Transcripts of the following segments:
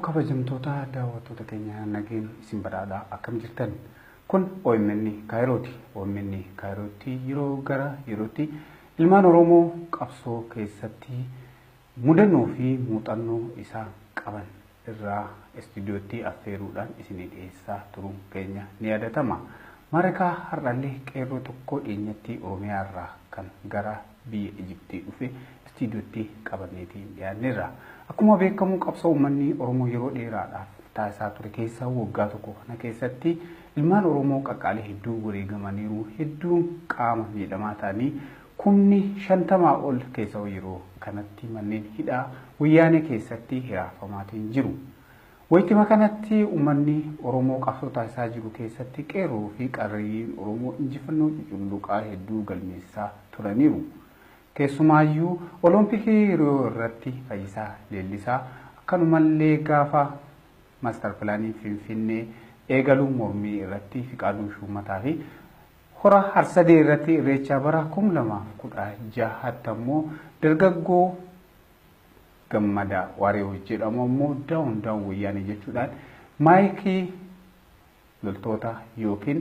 kabajamtoota daawwattoota keenya nageen isin badhaadhaa akkam jirtan kun OMN Kairooti. OMN Kairooti yeroo gara yerootti ilmaan Oromoo qabsoo keessatti mudannoo fi muuxannoo isaa qaban irraa istiidiyootti affeeruudhaan isin dhiyeessaa turuun keenya ni yaadatama. Maraka har'allee qeerroo tokko dhiyeenyatti Oromiyaa irraa kan gara biyya Ijiptii dhufe istiidiyootti qabanneetiin dhiyaanneerra. Akkuma beekamu qabsoo uummanni Oromoo yeroo dheeraadhaaf taasisaa ture keessaa waggaa tokko kana keessatti ilmaan Oromoo qaqqaalee hedduu wareegamaniiru, hedduun qaama miidhamaa ta'anii kumni 50 ol keessa yeroo kanatti manneen hidhaa wayyaanee keessatti hiraafamaatiin jiru. Wayituma kanatti uummanni Oromoo qabsoo taasisaa jiru keessatti qeerroo fi qarreen Oromoo injifannoo cululuqaa hedduu galmeessaa turaniiru. Keessumaayyuu Olompikii Riyoo irratti Fayyisaa Leellisaa akkanumallee gaafa maaster pilaanii Finfinnee eegaluu mormii irratti Fiqaaduu Shumataa fi hora Harsadee irratti Irreechaa bara 2016 ammoo dargaggoo Gammadaa Waaree jedhamu ammoo daawun wayyaanee jechuudhaan maayikii loltoota yookiin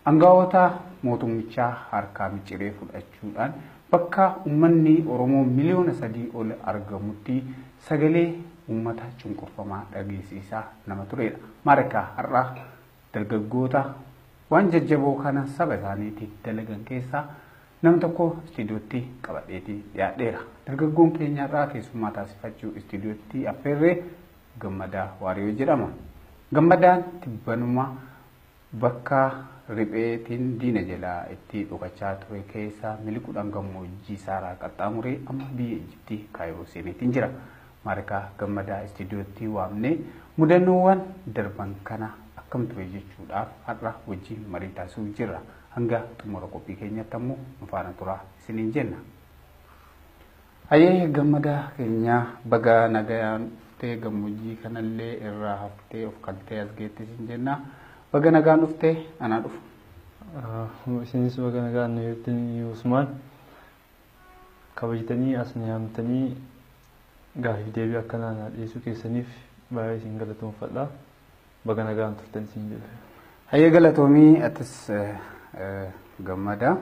aangawoota mootummichaa harkaa miciree fudhachuudhaan bakka uummanni Oromoo miliyoona 3 ol argamutti sagalee uummata cunqurfamaa dhageessisaa nama turedha. Maraka har'a dargaggoota waan jajjaboo kana saba isaaniitiif dalagan keessaa nama tokko istiidiyootti qabadheetii dhiyaadheera. Dargaggoon keenya irraa keessummaa taasifachuu istiidiyootti affeerree Gammadaa Waaree jedhama. Gammadaan tibbanuma bakka ripheetiin diina jalaa itti dhokachaa ture keessa miliquudhaan gammoojjii saaraa qaxxaamuree amma biyya Ijiptii Kaayiroo seeneetiin jira. Maraka Gammadaa istiidiyootti waamnee mudannoowwan darban kana akkam ture jechuudhaaf har'a wajjin marii taasisuu jirra. Hanga xumura qophii keenyatti ammoo nu faana turaa isiniin jenna. Hayyee Gammadaa keenya baga nagayaan dhuftee gammoojjii kanallee irraa haftee of kaltee as geettee isin jenna. Baga nagaan dhuftee anaa dhufu. Isinis baga nagaan nu hirtanii Usmaan kabajtanii as yaamtanii gaaffii deebii akkanaa dhiyeessuu keessaniif baay'ee isin galatoomfadha. Baga nagaan turtan isin jedha. Hayyee galatoomii atis Gammadaa.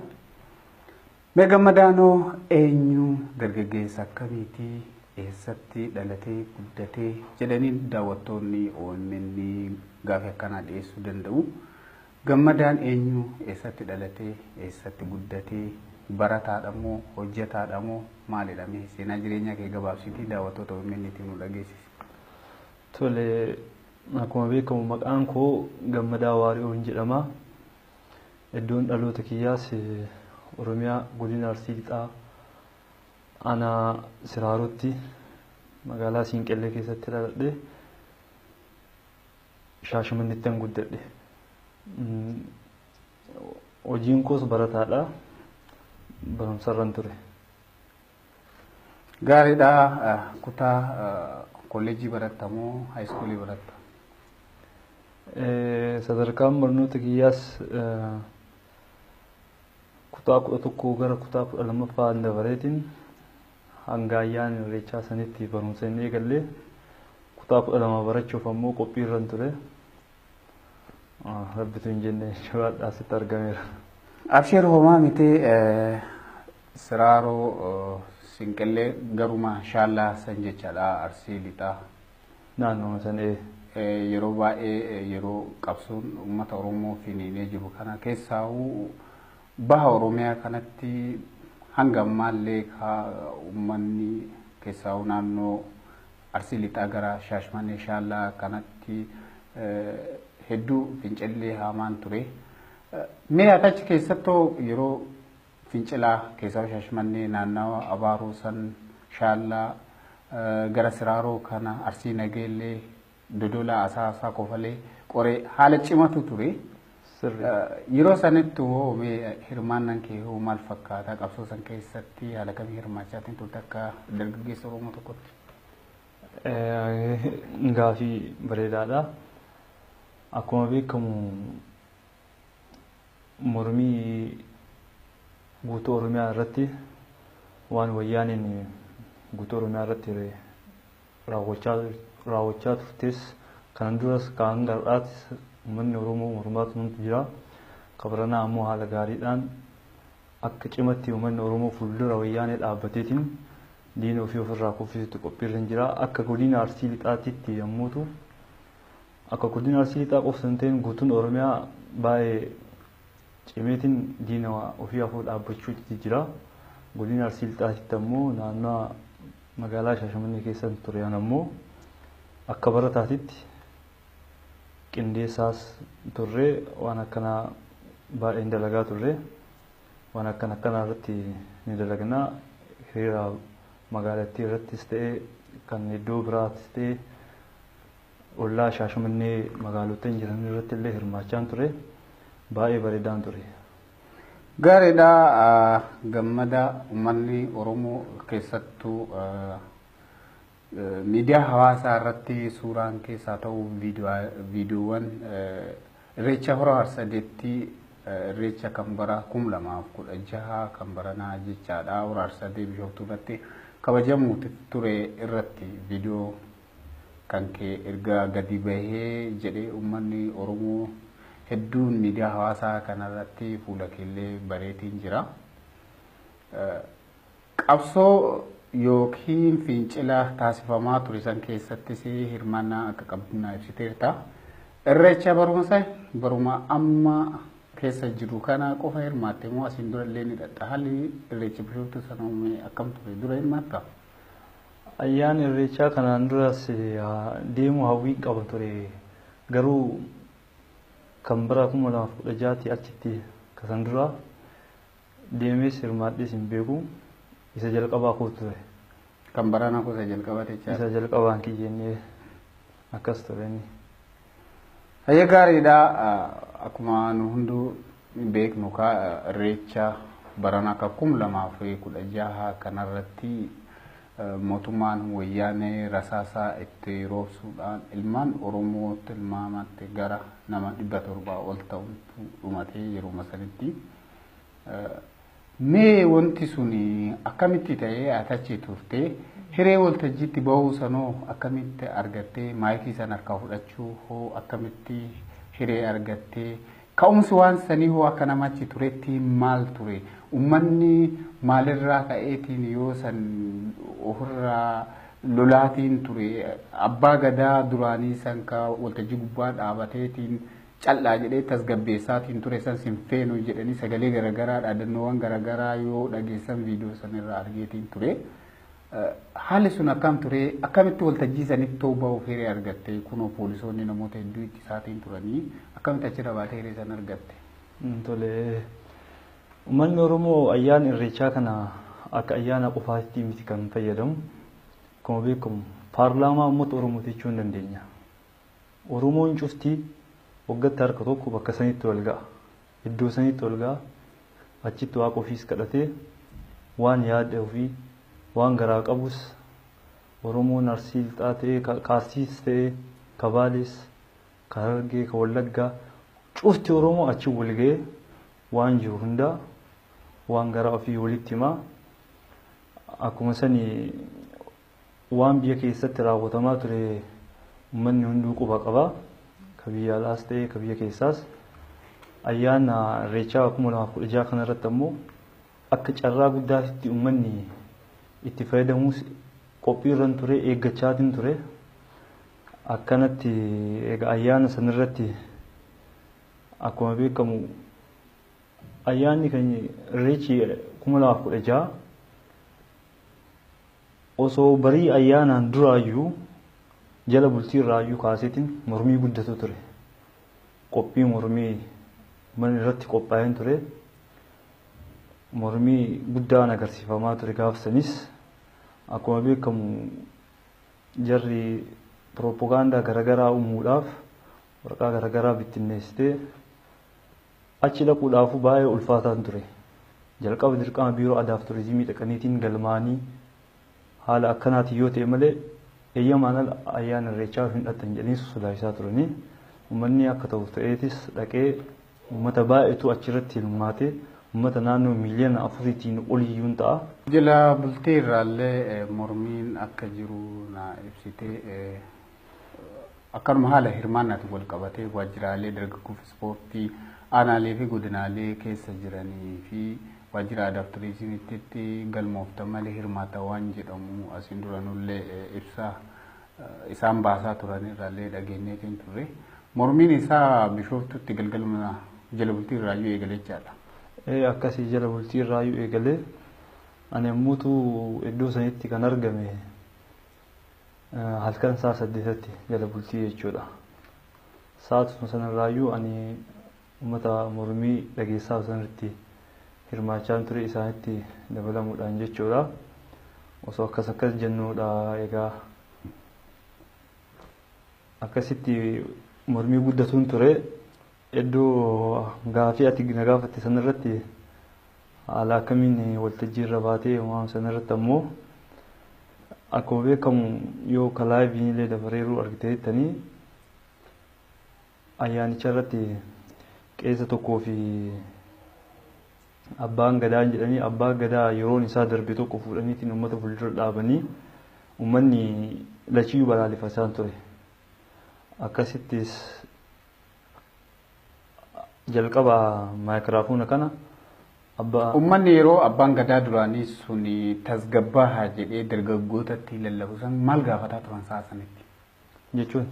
Mee Gammadaanoo eenyu dargaggeessa akkamiitii eessatti dhalatee guddatee jedhanii daawwattoonni OMN gaaffii akkanaa dhiyeessuu danda'u. Gammadaan eenyu eessatti dhalatee eessatti guddatee barataadha moo hojjetaadha moo maalidha mee seenaa jireenya kee gabaabsiitii daawwattoota OMN'tiin nu dhageessisi. Tole akkuma beekamu maqaan koo Gammadaa Waaree jedhama. Iddoon dhaloota kiyyaas Oromiyaa godina Arsii Lixaa aanaa Siraarotti magaalaa Siinqellee keessatti dhaladhe Shaashamannetti guddadhe. Hojiin koos barataadha. Barumsarran ture. Gaariidha. Kutaa kolleejjii baratta moo haayiskuulii baratta? Sadarkaan barnoota kiyyaas kutaa 11 gara kutaa 12ffaa dabareetiin hanga ayyaana irreechaa sanitti barumsa hin eegalle kutaa 12 barachuuf ammoo qophiirran ture. Rabbitu hin jenne shabaadhaa asitti argameera. Absheer homaa mitee Siraaroo Siinqellee garuma shaallaa san jechaadha Arsii Lixaa. Naannoo san yeroo baay'ee yeroo qabsoon uummata Oromoo finiinee jiru kana keessaa baha Oromiyaa kanatti hanga ammaallee uummanni keessaa naannoo Arsii Lixaa gara Shaashmannee shaallaa kanatti hedduu fincillee hamaan ture. Mee achi keessattoo yeroo fincilaa keessaa Shaashmannee naannawa Abaaroo san shaallaa gara Siraaroo kana Arsii Nageellee Dodola Asaasaa Kofalee qoree haala cimatu ture. Yeroo sanitti mee hirmaannaan kee maal fakkaata? Qabsoo san keessatti haala kamii hirmaachaatiin turte akka dargaggeessa Oromoo tokkotti? Gaaffii bareedaadha. Akkuma beekamu mormii guutuu Oromiyaa irratti waan wayyaaniin guutuu Oromiyaa irratti raawwachaa raawwachaa turtes kan duras kaan gar'aatis uummanni Oromoo mormaatu nuti jira. Kabaranaa ammoo haala gaariidhaan akka cimatti uummanni Oromoo fuuldura wayyaanee dhaabbateetiin diina ofii ofirraa kuffisutti qophiirra jira. Akka godina Arsii Lixaatitti yommuutu akka godina Arsii Lixaa qofsan ta'in guutuun Oromiyaa baay'ee cimeetiin diina ofii afur dhaabbachuutti jira. Godina Arsii Lixaatitti ammoo naannoo magaalaa Shaashamannee keessatti ture ammoo akka barataatitti qindeessaas turre waan akkanaa baay'een dalagaa turre waan akkanaa irratti ni dalagnaa hiriira magaalattii irrattis ta'e kan iddoo biraattis ta'e ollaa Shaashamannee magaalota jiran irratti illee hirmaachaa ture baay'ee bareedaan ture. Gaariidha gammada uummanni Oromoo keessattuu miidiyaa hawaasaa irratti suuraan keessaa ta'u viidiyoowwan irreecha hora harsadeetti irreecha kan bara 2016 kan baranaa jechaadha hora harsadee Bishooftuu irratti kabajamu ture irratti viidiyoo kan kee erga gadi bahee jedhee uummanni Oromoo hedduun miidiyaa hawaasaa kanarratti fuula keellee bareetiin jira. Qabsoo yookiin fincila taasifamaa ture san keessattis hirmaannaa akka qabduna ibsiteerta. Irreecha baruma amma keessa jiru kana qofa hirmaatte moo asiin dura illee ni dhadha? Haalli irreecha Bishooftuu sana akkam ture dura hirmaatta? Ayyaan irreechaa kanaan duras deemu hawwii qaba ture garuu kan bara 2016 achitti kasan dura deemees hirmaadhees hin beeku isa jalqabaa koo ture. Kan barana koo isa jalqabaa jechaadha. Isa jalqabaan kiyyennee akkas ture inni. Hayya gaariidha akkuma nu hunduu beeknu irreecha barana akka 2016 kanarratti mootummaan wayyaanee rasaasaa itti roobsuudhaan ilmaan Oromoo tilmaamatti gara nama 700 ol ta'utu dhumatee yeroo sanitti mee wanti suni akkamitti ta'ee atachi turte hiree waltajjiitti bahuu sanoo akkamitti argattee maayikii san harkaa fudhachuu hoo akkamitti hiree argattee ka'umsi waan sanii hoo akka namachi turetti maal ture ummanni maalirraa ka'eetiin yoo san ofirraa lolaatiin ture abbaa gadaa duraanii san ka waltajjii gubbaa dhaabateetiin callaa jedhee tasgabbeessaatiin ture san sinfeenuu jedhanii sagalee garagaraa dhaadannoowwan garagaraa yoo dhageessan viidiyoo san irraa argeetiin ture. Haalli sun akkam ture akkamitti waltajjii sanitti ta'uu hiree argatte kunoo poolisoonni namoota hedduu itti isaatiin turanii akkamitti achirra baatee hiree san argatte? Tole uummanni Oromoo ayyaana irreechaa kana akka ayyaana qofaatti miti kan fayyadamu. Akkuma beekamu paarlaamaa uummata Oromoo jechuu hin dandeenya. Oromoon cuftii waggaatti harka tokko bakka sanitti wal ga'a. Iddoo sanitti wal ga'a. Achitti waaqa ofiis kadhatee waan yaada ofii waan garaa qabus Oromoon Arsii Lixaa ta'ee Kaarsiis ta'ee Kabaalees Harargee Wallaggaa cufti Oromoo achi wal ga'ee waan jiru hundaa waan garaa ofii walitti himaa. Akkuma sanii waan biyya keessatti raawwatamaa ture uummanni hunduu quba qaba. Ka biyya alaas ta'ee ka biyya keessaas ayyaana irreechaa 2016 kanarratti ammoo akka carraa guddaatti uummanni itti fayyadamuus qophiirran ture eeggachaatiin ture. Akkanatti egaa ayyaana sanirratti akkuma beekamu ayyaanni keenya irreechi 2016 osoo barii ayyaanaan duraayyuu jala bultii irraayyuu kaaseetiin mormii guddatu ture. Qophii mormii mana irratti qophaa'een ture. Mormii guddaan agarsiifamaa ture gaafsanis akkuma beekamu jarri propagaandaa garagaraa uumuudhaaf waraqaa garagaraa bittinneessitee achi dhaquudhaaf baay'ee ulfaataan ture. Jalqaba dirqama biiroo aadaa fi turizimii dhaqaniitiin galmaanii haala akkanaatiin yoo ta'e malee eeyyamaan ayyaana irreechaa hin dhaqan jedhanii sodaachisaa turanii uummanni akka ta'u ta'eetis dhaqee uummata baay'eetu achirratti hirmaatee uummata naannoo miiliyoona 4tiin oliyyuu ta'a. Jala bultii irraallee mormiin akka jiru na ibsitee akkanuma haala hirmaannaatiin wal qabatee waajjiraalee dargaggoof ispoortii aanaalee fi godinaalee keessa jiranii fi waajjira aadaa fi turizimiitti galmooftan malee hirmaata waan jedhamu asiin duranullee ibsaa isaan baasaa turan irraallee dhageenyeetiin turre. Mormiin isaa Bishooftutti galgaluma jala bultii irraayyuu eegalee jechaadha. Akkasii jala bultii irraayyuu eegalee ani ammuutu iddoo sanitti kan argame halkan saa 8tti jala bultii jechuudha. Saatuma sanarraayyuu ani uummata mormii dhageessaa sanatti hirmaachaa ture isaanitti dabalamuudhaan jechuudha. Osoo akkas jennuudha egaa akkasitti mormii guddatuun ture iddoo gaafii ati na gaafatte sanarratti haala akkamiin waltajjii irra baatee waan sanarratti ammoo akkuma beekamu yoo kalaayiviin illee dabareeruu argiteettanii ayyaanicha irratti qeessa tokkoo fi abbaan gadaa jedhanii abbaa gadaa yeroon isaa darbe tokko fuudhaniitiin uummata fuuldura dhaabanii uummanni lachiyyuu balaaleffachaa ture. Akkasittis jalqaba maayikiraafoona kana uummanni yeroo abbaan gadaa duraanii sun tasgabbaa jedhee dargaggootatti lallabu san maal gaafataa turan saasanitti jechuun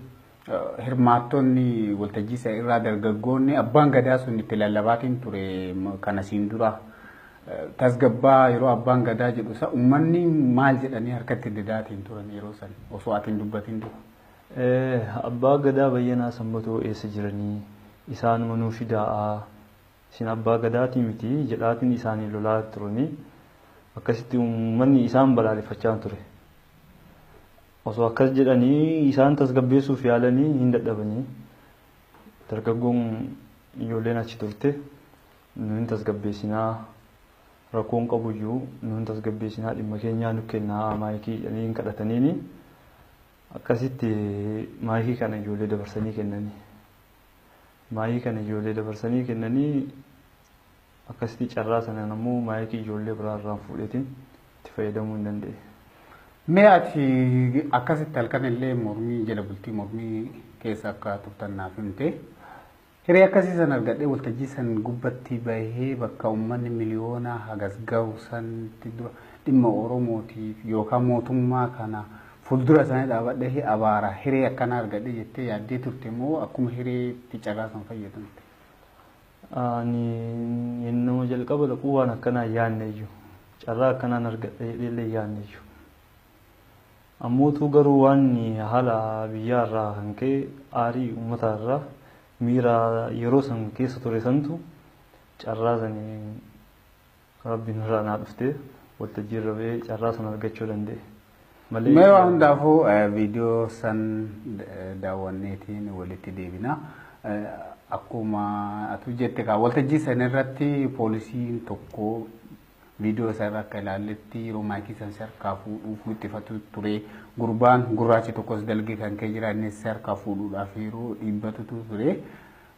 hirmaattonni waltajjii isaa irraa dargaggoonni abbaan gadaa sun itti lallabaatiin ture kana siin dura tasgabbaa yeroo abbaan gadaa jedhu sa uummanni maal jedhanii harkatti didaatiin turan yeroo san osoo atiin dubbatiin dura. Abbaa gadaa bayyanaa sanbatoo eessa jiranii isaan manuu fidaa isin abbaa gadaatii miti jedhaatiin isaanii lolaa turanii akkasitti uummanni isaan balaaleffachaa ture. Osoo akkas jedhanii isaan tasgabbeessuuf yaalanii hin dadhabanii dargaggoon ijoolleen achi turte nuun tasgabbeessinaa rakkoon qabuyyuu nuun tasgabbeessinaa dhimma keenyaa nu kennaa maayikii jedhanii hin kadhataniini. Akkasitti maayikii kana ijoollee dabarsanii kennanii. Maayikii kana ijoollee dabarsanii kennanii akkasitti carraa sanaan ammoo maayikii ijoollee biraa irraan fuudheetiin itti fayyadamuu hin danda'e. Mee ati akkasitti halkan illee mormii jala bultii mormii keessa akka turtan naaf himte. Hiree akkasii san argadhee waltajjii san gubbatti bahee bakka uummanni miliyoona hagas gahu sanatti dura dhimma Oromootiif yookaan mootummaa kana fuuldura isaanii dhaabadhee abaara hiree akkana argadhe jettee yaaddee turte moo akkuma hireetti carraa san fayyadamte? Ani nama jalqaba dhaquu waan akkanaa yaadne iyyuu carraa akkanaan argadhe jedheellee yaadne iyyuu. Ammootu garuu waan haala biyyaa irraa kan ka'e aarii uummata irraa miira yeroo san keessa ture santu carraa san rabbiin irraa naa dhufte waltajjii irra ba'ee carraa san argachuu danda'e. Mee waan hundaafuu viidiyoo san daawwanneetiin walitti deebina. Akkuma atu jette kaa waltajjii san irratti poolisiin tokko viidiyoo isaa irraa akka ilaalletti yeroo maayikii san harkaa fuudhuuf wixxifatu ture. Gurbaan gurraachi tokkos dalgee kan ka'e jira innis harkaa fuudhuudhaaf yeroo dhiibbatutu ture.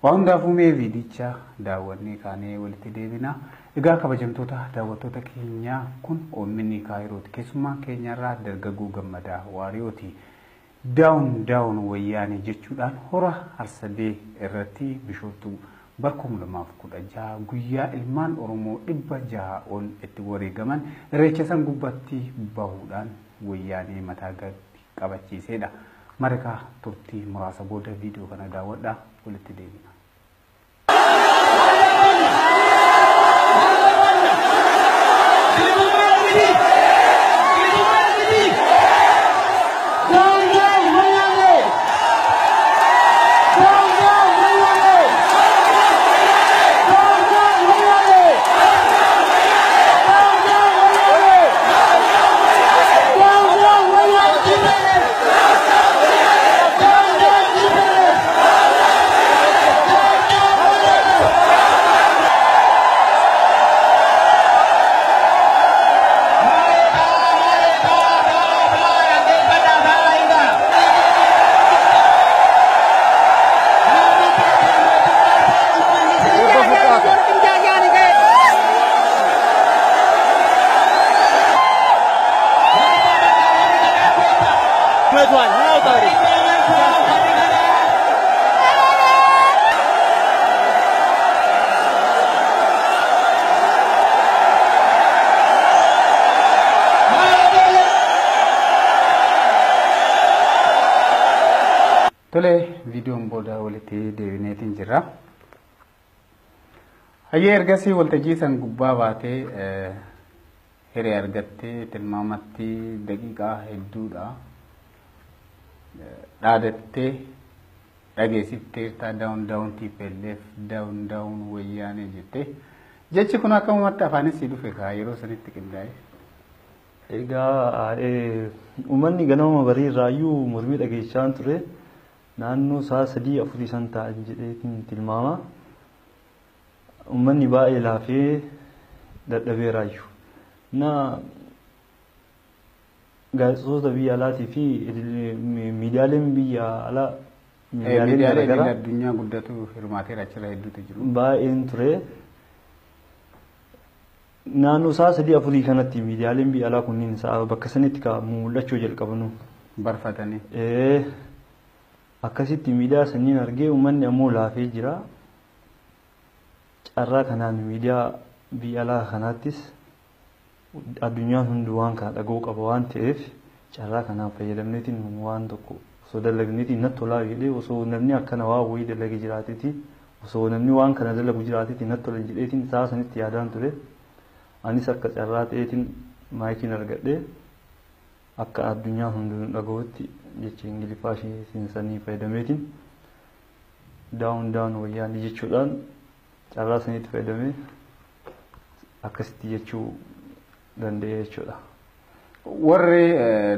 Waan hundaafuu mee viidicha daawwannee kaanee walitti deebina. Egaa kabajamtoota daawwattoota keenyaa kun OMN Kaayirooti. Keessummaan keenyarraa dargaggoo Gammadaa Waariyooti. Daawun wayyaanee jechuudhaan hora harsadee irratti Bishooftuu bara 2016 guyyaa ilmaan Oromoo 600 ol itti wareegaman irreecha san gubbatti bahuudhaan wayyaanee mataa gadi qabachiisedha. Marikaa turtii muraasa booda viidiyoo kana daawwadhaa walitti deebina. Tole viidiyoon booda walitti deebineetiin jirra. Hayyee ergasii waltajjii san gubbaa baatee hiree argattee tilmaamatti daqiiqaa hedduudha. Dhaadattee dhageessifteerta daawun TPLF daawun wayyaanee jettee jechi kun akkamumatti afaanis si dhufe kaa yeroo sanitti qindaa'e. Egaa uummanni ganama barii irraayyuu mormii dhageessaan ture. Naannoo sa'a 3-4 san ta'an jedheetiin tilmaama. Uummanni baay'ee laafee dadhabeeraayyuu. Gaazexoota biyya alaatii fi miidiyaaleen biyya alaa miidiyaaleen addunyaa guddatu hirmaateera achirra hedduutu jiru. Baay'een ture. Naannoo sa'a 3-4 kanatti miidiyaaleen biyya alaa kunniin sa'a bakka sanitti mul'achuu jalqabanu. Barfatanii. Akkasitti miidiyaa sanniin argee uummanni ammoo laafee jira. Carraa kanaan miidiyaa biyya alaa kanaattis addunyaan hundi waan kana dhaga'uu qaba waan ta'eef carraa kanaan fayyadamneetiin waan tokko osoo dalagneetiin natti tolaa jedhee osoo namni akkana waa wayii dalage jiraateeti osoo namni waan kana dalagu jiraateeti natti tolan jedheetiin sa'a sanitti yaadaan ture. Anis akka carraa ta'eetiin maayikiin argadhee akka addunyaan hundi dhaga'utti jecha Ingiliffaa ishee sanii fayyadameetiin daawun wayyaanii jechuudhaan carraa sanitti fayyadamee akkasitti jechuu danda'e jechuudha. Warri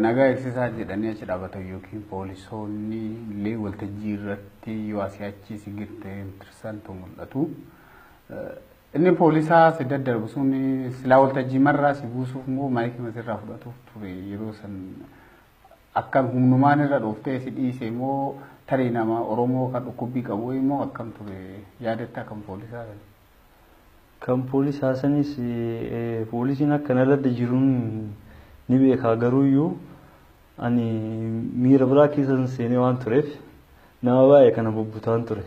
nagaa eegsisaa jedhanii achi dhaabatan yookiin poolisoonni illee waltajjii irratti yoo asii achi si girtee tirsantu mul'atu. Inni poolisaa si daddarbu sun silaa waltajjii marraa si buusuuf moo maayikii masirraa fudhatuuf ture yeroo san akkam humnumaan irra dhooftee si dhiise moo tarii nama Oromoo kan dhukkubbii qabu immoo akkam ture yaadatta kan poolisaa san? Kan poolisaa sanis poolisiin akkana irra jiruun ni beekaa garuuyyuu ani miira biraa keessa seenee waan tureef nama baay'ee kana bubbutaan ture.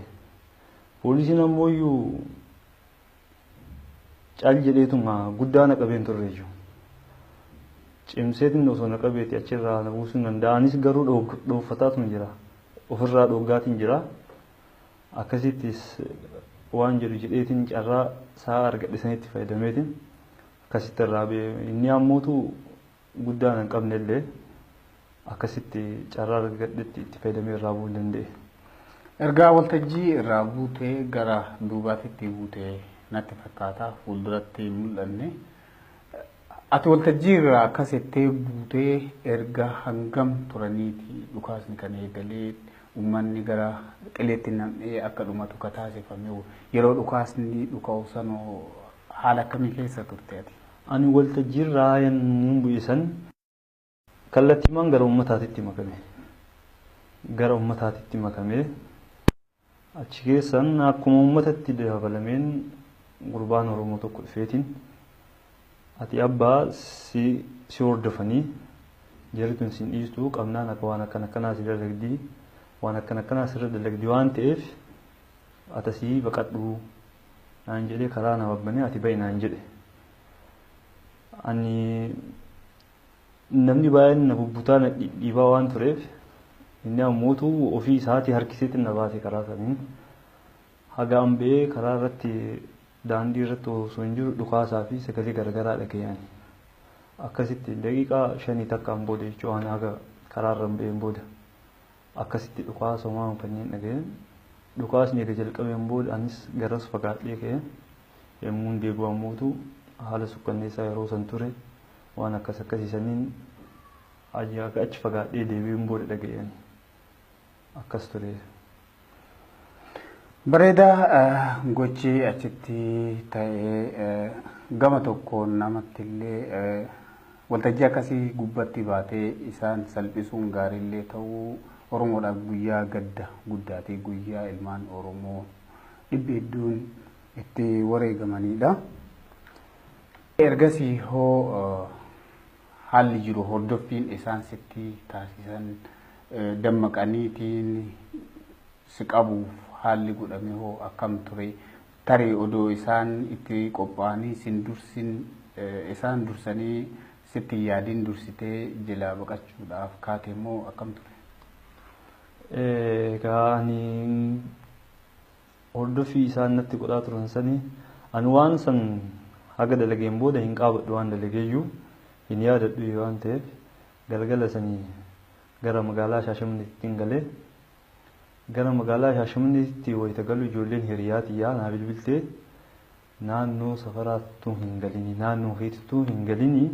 Poolisiin ammoo iyyuu caal jedheetuma guddaa na qabeen turre jechuudha. Cimseetiin osoo na qabeeti achirraa na buusuu danda'a. Anis garuu dhoofataatu jira. Ofirraa dhoggaatiin jira. Akkasittis waan jedhu jedheetiin carraa sa'a argadhe sanitti fayyadameetiin akkasitti irraa ba'e. Inni ammootu guddaa hin qabne illee akkasitti carraa argadhetti itti fayyadamee irraa bu'uu danda'e. Ergaa waltajjii irraa buutee gara duubaatti buutee natti fakkaata fuulduratti mul'anne. Ati waltajjii irraa akkasitti buutee erga hangam turaniiti dhukaasni kan eegalee uummanni gara qileetti nam'ee akka dhumatu ka taasifame yeroo dhukaasni dhuka'u sanoo haala akkamii keessa turte ati? Ani waltajjii irraa yommuu bu'isan kallattiimaan gara uummataatitti makame. Gara uummataatitti makame achi keessan akkuma uummatatti dabalameen gurbaan Oromoo tokko dhufeetiin ati abbaa si hordofanii jarri sin dhiistuu qabnaan akka waan akkanaa si dalagdii waan akkanaa sirra dalagdii waan ta'eef atasii baqadhuu naan jedhee karaa na babbanee ati ba'i naan jedhe. Ani namni baay'een na bubbutaa na dhiibaa waan tureef inni ammootu ofii isaatii harkiseetiin na baase karaa saniin hagaan ba'ee karaa irratti daandii irratti osoo hin jiru dhukaasaa fi sagalee garagaraa dhaga'anii akkasitti daqiiqaa 5 takkaan booda jechuun waan haga karaa irra ba'een booda akkasitti dhukaasa waan kanneen dhaga'een dhukaasni eega jalqabeen booda anis garas fagaadhee ka'e yommuu deebi'u ammootu haala sukkanneessaa yeroo san ture waan akkasiisaniin achi fagaadhee deebi'uun booda dhaga'een akkas ture. Bareedaa gochi achitti ta'ee gama tokkoon namatti illee waltajjii akkasii gubbatti baatee isaan salphisuun gaariillee ta'uu Oromoodhaaf guyyaa gadda guddaatee guyyaa ilmaan Oromoo dhibbi hedduun itti wareegamanidha. Ergasii hoo haalli jiru hordoffiin isaan sitti taasisan dammaqaniitiin si qabuuf haalli godhame hoo akkam ture tarii odoo isaan itti qophaa'anii isaan dursanii sitti yaadiin dursitee jilaa baqachuudhaaf kaate immoo akkam ture? Ani hordofii isaan natti godhaa turan sanii ani waan san haga dalageen booda hin qaabadhu waan dalageeyyuu hin yaadadhu waan ta'eef galgala sanii gara magaalaa Shaashamanneetti galee gara magaalaa Shaashamanneetti wayita galu ijoolleen hiriyaatiyyaa naa bilbiltee naannoo safaraattuu hin galini naannoo keetittuu hin galini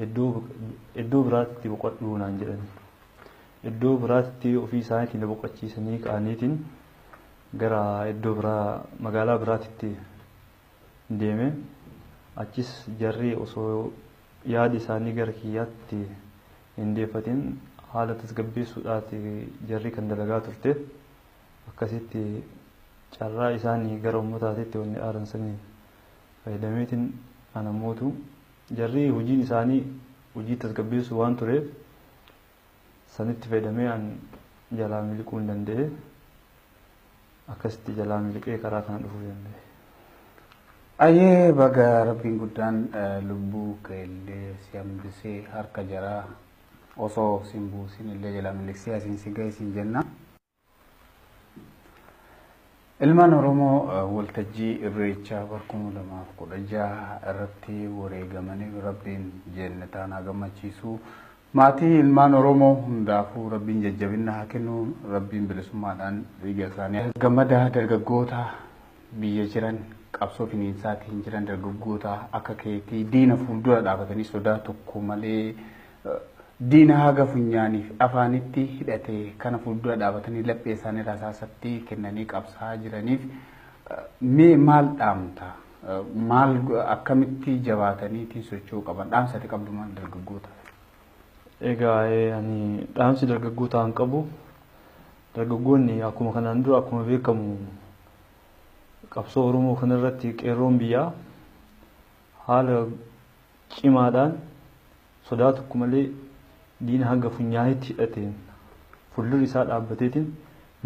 iddoo biraatti boqodhuu naan jedhani. Iddoo biraatti ofii isaaniitiin boqochiisanii ka'aniitiin gara iddoo biraa magaalaa biraatti deeme achis jarri osoo yaadi isaanii gara kiyyaatti hin deeffatin haala tasgabbeessuudhaati jarri kan dalagaa turte akkasitti carraa isaanii gara uummataatitti wanni aaran sanii fayyadameetiin anamootu jarri hojiin isaanii hojii tasgabbeessuu waan tureef sanitti fayyadamee an jalaa miliquu hin danda'e akkasitti jalaa miliqee karaa kana dhufuu danda'e. Ayyee baga rabbiin guddaan lubbuu keellee si hambisee harka jaraa osoo sin buusin illee jalaa miliqsee asiin si ga'e siin jenna. Ilmaan Oromoo waltajjii irreechaa bara 2016 irratti wareegamanii rabbiin jannataan haa gammachiisu. Maatii ilmaan Oromoo hundaafuu rabbiin jajjabina haa kennu, rabbiin bilisummaadhaan dhiiga isaanii gammadaa dargaggoota biyya jiran qabsoo finiinsaatiin jiran dargaggoota akka keetii diina fuuldura dhaabatanii sodaa tokko malee diina haga funyaaniif afaanitti hidhatee kana fuuldura dhaabatanii laphee isaanii rasaasatti kennanii qabsaa jiraniif mee maal dhaamta? Maal akkamitti jabaataniitiin socho'uu qaban? Dhaamsati qabdu maal dargaggoota? Egaa ani dhaamsi dargaggootaan qabu dargaggoonni akkuma kanaan dura akkuma beekamu qabsoo Oromoo kanarratti qeerroon biyyaa haala cimaadhaan sodaa tokko malee diina hanga funyaanitti hidhateen fuuldura isaa dhaabbateetiin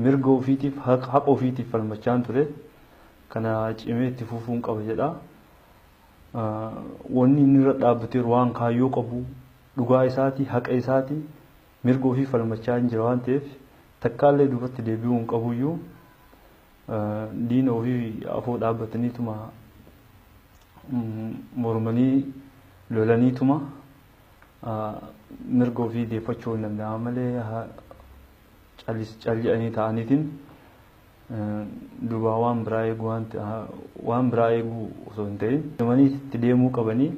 mirga ofiitiif haqa ofiitiif falmachaan ture kana cimee itti fufuun qaba jedha. Wanni inni irra dhaabbateeru waan kaayyoo qabu dhugaa isaatii haqa isaatii mirga ofii falmachaa hin jira waan ta'eef takkaallee duubatti deebi'uu hin qabuyyuu diina ofii afoo dhaabbataniituma mormanii lolaniituma mirga ofii deeffachuu hin danda'ama malee calli'anii ta'aniitiin dubaa waan biraa eeguu osoo hin ta'in deemanii itti deemuu qabanii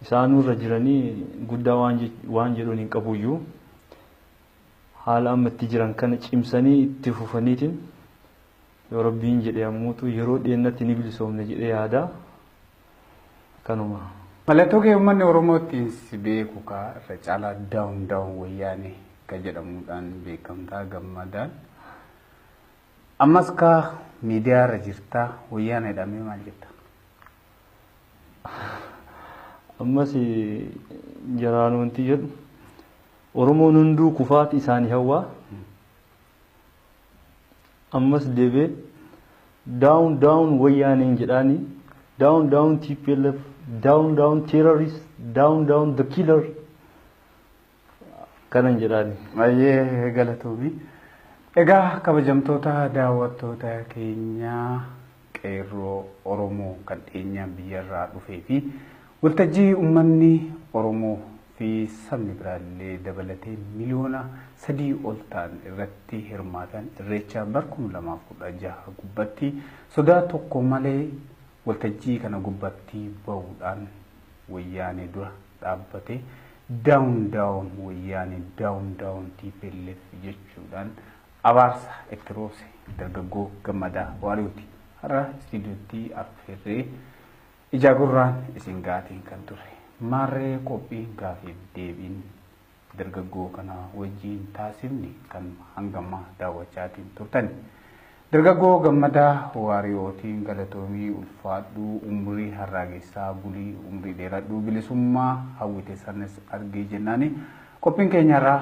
isaanurra jiranii guddaa waan jedhuun hin qabuyyuu haala amma itti jiran kana cimsanii itti fufaniitiin yoo rabbiin jedhe ammuutu yeroo dheennatti ni bilisoomne jedhee yaada kanuma. Mallattoo kee uummanni Oromootti si beeku kaa irra caalaa daawun wayyaanee kan jedhamuudhaan beekamtaa gammadaan. Ammas kaa miidiyaa irra jirtaa wayyaanee jedhamee maal jetta? Ammas jaraan wanti jedhu Oromoon hunduu kufaati isaanii hawwaa. Ammas deebee down wayyaaneen jedhaanii down TPLF down terrorist down the killer kanan jedhaani. Baay'ee galatoomi. Egaa kabajamtoota daawwattoota keenyaa qeerroo Oromoo kan dhiyeenyaan biyyarraa dhufee fi waltajjii uummanni Oromoo fi sabni biraallee dabalatee miliyoona 3 ol ta'an irratti hirmaatan irreechaa bara 2016 gubbatti sodaa tokko malee waltajjii kana gubbatti bahuudhaan wayyaanee dura dhaabbate down wayyaanee down TPLF jechuudhaan abaarsa itti roobse dargaggoo Gammadaa Waariyooti. Har'a istiidiyootti affeerree ija gurraan isin gaatiin kan ture. Maarree qophii gaafiif deebiin dargaggoo kana wajjiin taasifni kan hangamma daawwachaatiin turtan. Dargaggoo Gammadaa Waariyootiin galatoomii ulfaadhuu umrii harraagessaa bulii umrii dheeradhuu bilisummaa hawwite sanas argee jennaani qophiin keenyarraa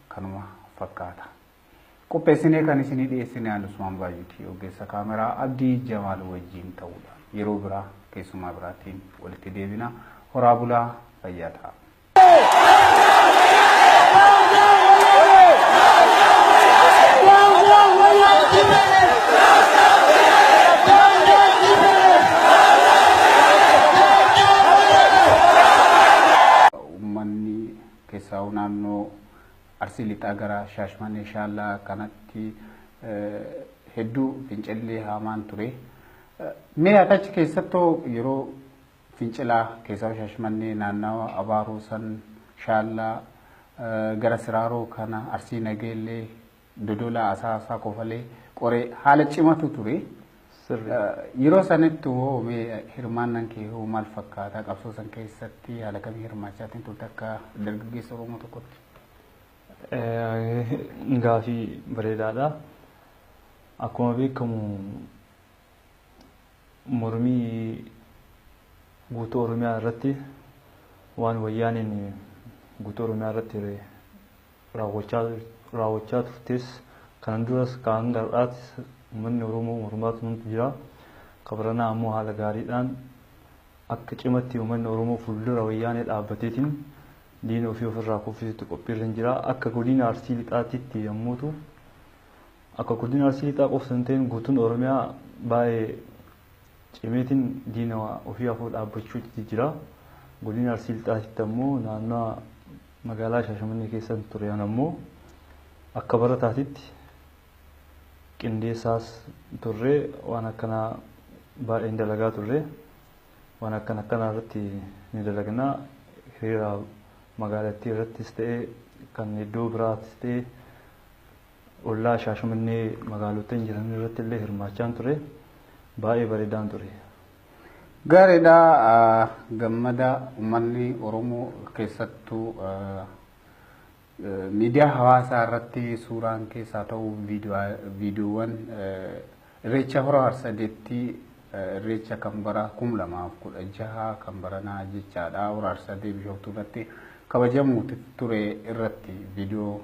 kanuma fakkaata. Qopheessinee kan isinii dhiyeessine Usmaan Baay'uutii ogeessa kaameraa Abdii Jamaal wajjiin ta'uudhaan yeroo biraa keessumaa biraatiin walitti deebina. Horaa bulaa fayyaa ta'a. Uummanni keessaa naannoo Arsii lixaa gara Shaashmannee Shaallaa kanatti hedduu fincillee hamaan ture. Mee achi keessattuu yeroo fincilaa keessaa Shaashmannee naannawa Abaaroo san Shaallaa gara Siraaroo kana Arsii Nageellee Dodola Asaasaa Kofalee qoree haala cimatu ture. Yeroo sanitti hoo mee hirmaannaan kee hoo maal fakkaata? Qabsoo san keessatti haala kamii hirmaachaatiin turte akka dargaggeessa Oromoo tokkotti? Gaafii bareedaadha. Akkuma beekamu mormii guutuu Oromiyaa irratti waan wayyaaniin guutuu Oromiyaa irratti raawwachaa turtes kanan duras kaan gar'aatis uummanni Oromoo mormaatu nuti jira. Kabranaa ammoo haala gaariidhaan akka cimatti uummanni Oromoo fuuldura wayyaanee dhaabbateetiin diina ofii ofirraa kuffisutti qophiirra jira. Akka godina Arsii lixaatitti yommuutu akka godina Arsii lixaa qofsan ta'in guutuun Oromiyaa baay'ee cimeetiin diina ofii afur dhaabbachuutti jira. Godina Arsii lixaatitti ammoo naannoo magaalaa Shaashamannee keessatti ture ammoo akka barataatitti qindeessaas turre waan akkanaa baay'een dalagaa turre waan akkanaa irratti ni dalagnaa. Hiriira magaalattii irrattis ta'e kan iddoo biraattis ta'e ollaa Shaashamannee magaalotaan jiran irratti illee hirmaachaan ture. Baay'ee bareedaan ture. Gaariidha. Gammada uummanni Oromoo keessattuu miidiyaa hawaasaa irratti suuraan keessaa ta'u viidiyoowwan irreecha hora harsadeetti irreecha kan bara 2016 kan baranaa jechaadha. Hora harsadee Bishooftuu irratti kabajamu ture irratti viidiyoo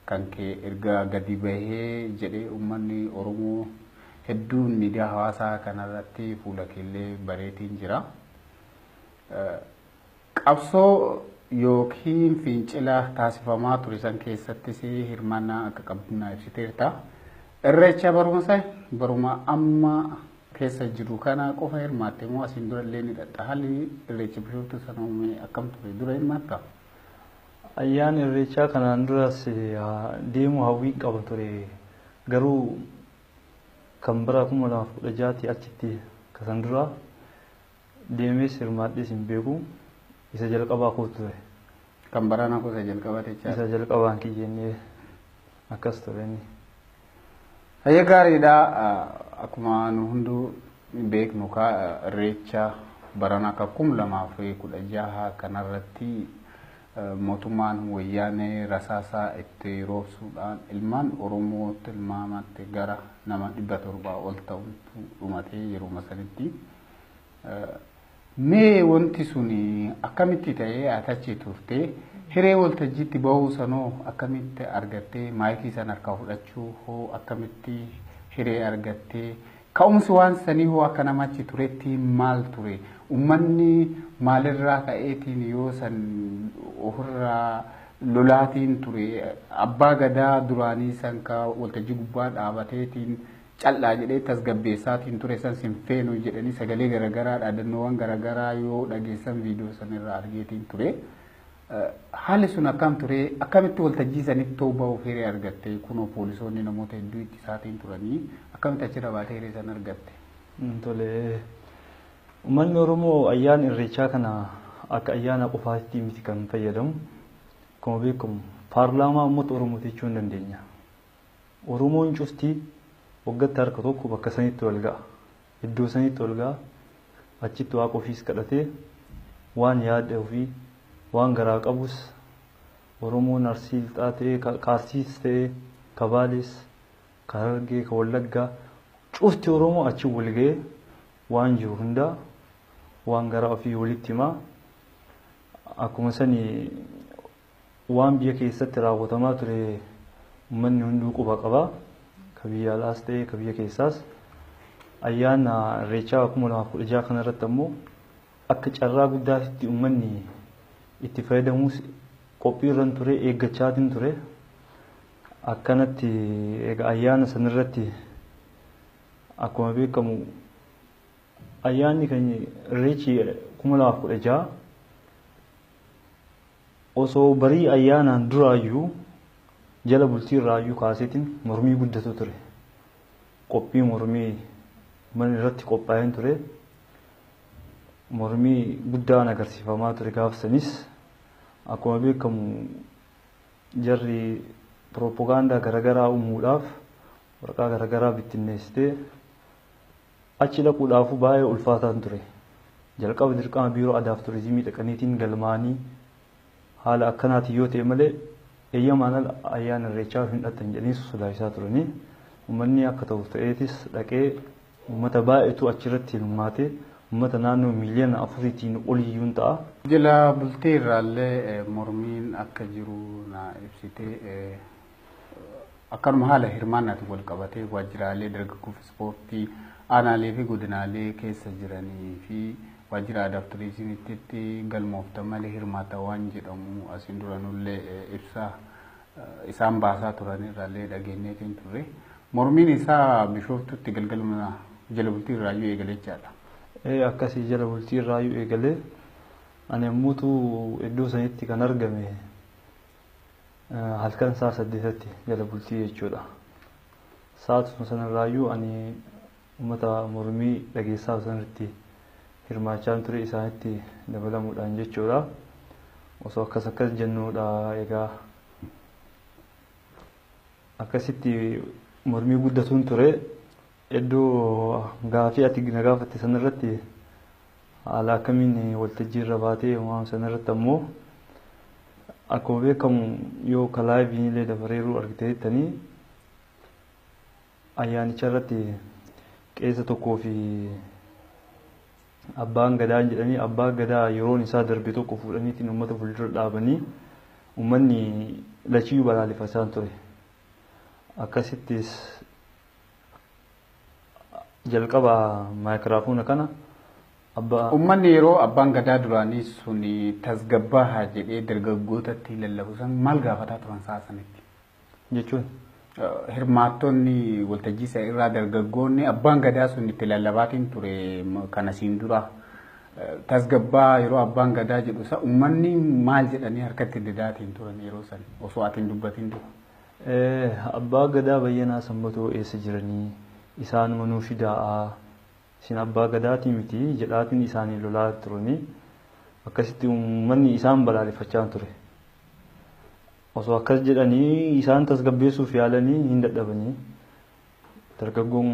kan kee erga gadi bahee jedhee uummanni Oromoo hedduun miidiyaa hawaasaa kanarratti fuula keellee bareetiin jira. Qabsoo yookiin fincila taasifamaa ture san keessattis hirmaannaa akka qabdunaa ibsiteerta. Irreecha baruma amma keessa jiru kana qofa hirmaatte moo asiin dura illee ni dhatta? Haalli irreecha Bishooftuu sana akkam ture? Dura hirmaatta? Ayyaan irreechaa kanaan duras deemuu hawwii qaba ture. Garuu kan bara 2016 achitti kasan dura deemees hirmaadhees hin beeku. Isa jalqabaa koo ture. Kan baranaa koo isa jalqabaa jecha. Isa jalqabaan kiyyennee akkas ture inni. Hayya gaariidha. Akkuma nu hunduu beeknu irreecha baranaa akka 2016 kanarratti mootummaan wayyaanee rasaasaa itti roobsuudhaan ilmaan Oromoo tilmaamatti gara nama 700 ol ta'utu dhumatee yeroo sanitti. Mee wanti suni akkamitti ta'ee atachi turte? Hiree waltajjiitti bahuu sanoo akkamitti argattee? Maayikii san harkaa fudhachuu hoo akkamitti hiree argattee? Ka'umsi waan sanii hoo akka namachi turetti maal ture? Uummanni maalirraa ka'eetiin yoo san ofirraa lolaatiin ture? Abbaa gadaa duraanii san ka waltajjii gubbaa dhaabateetiin callaa jedhee tasgabbeessaatiin ture san sinfeenu jedhanii sagalee garagaraa dhaadannoowwan garagaraa yoo dhageessan viidiyoo sanirraa argeetiin ture. Haalli sun akkam ture? Akkamitti waltajjii sanitti ta'uu hiree argatte? Kunoo poolisoonni namoota hedduu itti isaatiin turanii akkamitti achirra baatee hiree san argatte? Tole. Uummanni Oromoo ayyaana irreechaa kana akka ayyaana qofaatti miti kan fayyadamu. Akkuma beekamu paarlaamaa uummata Oromoo jechuun dandeenya. Oromoon cuftii waggaatti harka tokko bakka sanitti wal ga'a. Iddoo sanitti wal ga'a. Achitti waaqa ofiis kadhatee waan yaada ofii waan garaa qabus Oromoon Arsii lixaa ta'ee Kaarsiis ta'ee Kabaalees Harargee Wallaggaa cufti Oromoo achi wal ga'ee waan jiru hundaa waan garaa ofii walitti himaa. Akkuma sanii waan biyya keessatti raawwatamaa ture uummanni hunduu quba qaba. Ka biyya alaas ta'e ka biyya keessaas ayyaana irreechaa 2016 kanarratti ammoo akka carraa guddaatti uummanni itti fayyadamuus qophiirran ture eeggachaatiin ture. akkanatti egaa ayyaana sanirratti akkuma beekamu ayyaanni kan irreechi 2016 osoo barii ayyaanaan duraayyuu jala bultii irraayyuu kaaseetiin mormii guddatu ture. Qophii mormii mana irratti qophaa'een ture. Mormii guddaan agarsiifamaa ture gaafsanis akkuma beekamu jarri propagaandaa garaagaraa uumuudhaaf waraqaa garaagaraa bittinneessitee achi dhaquudhaaf baay'ee ulfaataan ture. Jalqaba dirqama biiroo aadaaf turizimii dhaqaniitiin galmaanii haala akkanaatiin yoo ta'e malee eeyyamaan ayyaana irreechaa hin dhaqan jedhanii sodaachisaa turanii uummanni akka ta'u ta'eetis dhaqee uummata baay'eetu achirratti hirmaatee uummata naannoo miiliyoona 4 oliyyuu ta'a. Jala bultii irraallee mormiin akka jiru na ibsitee akkanuma haala hirmaannaatiin wal qabatee waajjiraalee dargaggoof ispoortii aanaalee fi godinaalee keessa jiranii fi waajjira aadaa fi turizimiitti galmooftan malee hirmaata waan jedhamu asiin duranullee ibsa isaan baasaa turan irraallee dhageenyeetiin turre. Mormiin isaa Bishooftutti galgaluma jala bultii irraayyuu eegalechaadha. Akkasii jala bultii irraayyuu eegalee ani ammuutu iddoo sanitti kan argame halkan saa 8tti jala bultii jechuudha. Saatuma sanarraayyuu ani uummata mormii dhageessaa sanarratti hirmaachaan ture isaanitti dabalamuudhaan jechuudha. Osoo akkas jennuudha egaa akkasitti mormii guddatuun ture. Iddoo gaafii ati na gaafatte sanarratti haala akkamiin waltajjii irra baatee waan sanarratti ammoo akkuma beekamu yoo kalaayiviin illee dabareeruu argiteettanii ayyaanicha irratti qeessa tokkoo fi abbaan gadaa jedhanii abbaa gadaa yeroon isaa darbe tokko fuudhaniitiin uummata fuuldura dhaabanii uummanni lachiyyuu balaaleffachaa ture. Akkasittis jalqaba maayikiraafoona kana uummanni yeroo abbaan gadaa duraanii sun tasgabbaa jedhee dargaggootatti lallabuusan maal gaafataa turan saasanitti jechuun hirmaattonni waltajjii isaa irraa dargaggoonni abbaan gadaa sun itti lallabaatiin ture kana siin dura tasgabbaa yeroo abbaan gadaa jedhu isa uummanni maal jedhanii harkatti didaatiin turan yeroo san osoo atiin dubbatiin dura. Abbaa gadaa bayyanaa sanbatoo eessa jiranii isaan manuu fidaa isin abbaa gadaatii miti jedhaatiin isaanii lolaa turanii akkasitti uummanni isaan balaaleffachaa ture. Osoo akkas jedhanii isaan tasgabbeessuuf yaalanii hin dadhabanii dargaggoon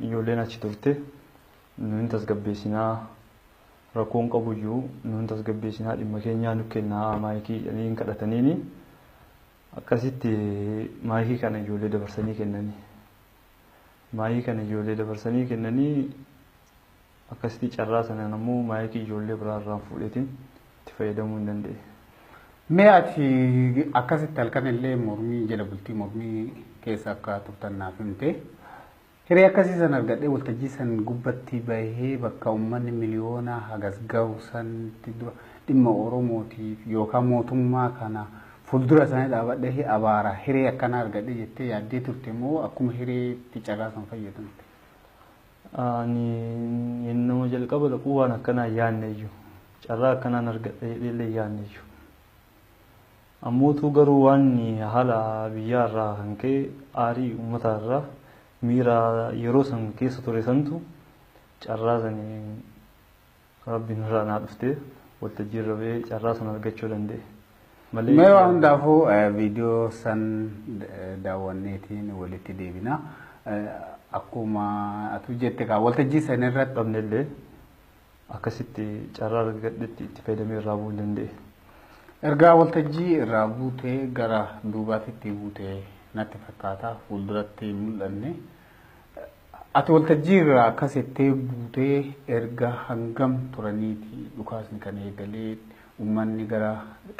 ijoolleen achi turte nuun tasgabbeessinaa rakkoon qabuyyuu nuun tasgabbeessinaa dhimma keenyaa nu kennaa maayikii jedhanii hin kadhataniini akkasitti maayikii kana ijoollee dabarsanii kennanii. Maayikii kana ijoollee dabarsanii kennanii akkasitti carraa sanaan ammoo maayikii ijoollee biraarraan fuudheetiin itti fayyadamuu hin danda'e. Mee ati akkasitti halkan illee mormii jala bultii mormii keessa akka turtan naaf himte hiree akkasii san argadhee waltajjii san gubbatti bahee bakka uummanni miliyoona hagas gahu sanatti dura dhimma Oromootiif yookaan mootummaa kana fuuldura isaanii dhaabadhee abaara hiree akkana argadhee jettee yaaddee turte moo akkuma hireetti carraa san fayyadamte? Ani yennoo jalqaba dhaquu waan akkanaa yaadne iyyuu carraa akkanaan argadhee illee yaadne iyyuu. Ammootu garuu waan haala biyyaarraa kan ka'e aarii uummatarraa miira yeroo san keessa ture santu carraa sanii rabbiin irraa naa dhuftee waltajjii irra ba'ee carraa san argachuu danda'e. Mee waan hundaafuu viidiyoo san daawwanneetiin walitti deebina. Akkuma atu jette kaa waltajjii san irratti dhabnellee akkasitti carraa argadhetti itti fayyadamee irraa bu'uu danda'e. Ergaa waltajjii irraa buutee gara duubaatti buutee natti fakkaata fuulduratti mul'anne. Ati waltajjii irraa akkasitti buutee erga hangam turaniiti dhukaasni kan eegalee uummanni gara